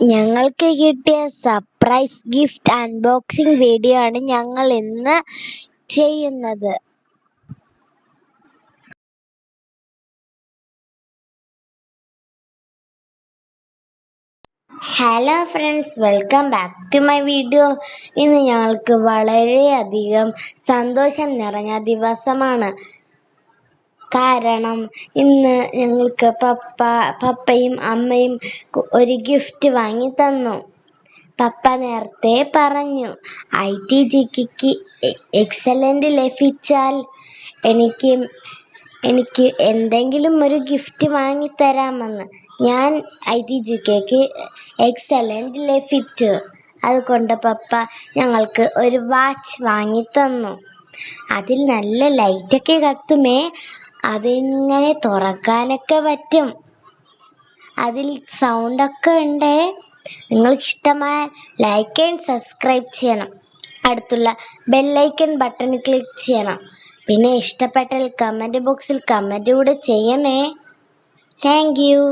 ഞങ്ങൾക്ക് കിട്ടിയ surprise gift unboxing video ആണ് ഞങ്ങൾ ഇന്ന് ചെയ്യുന്നത്. Hello friends, welcome back to my video. ഇന്ന് ഞങ്ങൾക്ക് വളരെയധികം സന്തോഷം നിറഞ്ഞ ദിവസമാണ്. കാരണം ഇന്ന് ഞങ്ങൾക്ക് പപ്പയും അമ്മയും ഒരു ഗിഫ്റ്റ് വാങ്ങി തന്നു. പപ്പ നേരത്തെ പറഞ്ഞു, ITGK എക്സലന്റ് ലഭിച്ചാൽ എനിക്ക് എന്തെങ്കിലും ഒരു ഗിഫ്റ്റ് വാങ്ങി തരാമെന്ന്. ഞാൻ ITGK എക്സലന്റ് ലഭിച്ചു. അതുകൊണ്ട് പപ്പ ഞങ്ങൾക്ക് ഒരു വാച്ച് വാങ്ങി തന്നു. അതിൽ നല്ല ലൈറ്റൊക്കെ കത്തുമേ, അതിങ്ങനെ തുറക്കാനൊക്കെ പറ്റും. അതിൽ സൗണ്ടൊക്കെ ഉണ്ട്. നിങ്ങൾക്ക് ഇഷ്ടമായ ലൈക്ക് ആൻഡ് സബ്സ്ക്രൈബ് ചെയ്യണം. അടുത്തുള്ള ബെല്ലൈക്കൺ ബട്ടൺ ക്ലിക്ക് ചെയ്യണം. പിന്നെ ഇഷ്ടപ്പെട്ടാൽ കമന്റ് ബോക്സിൽ കമന്റ് കൂടെ ചെയ്യണേ. Thank you.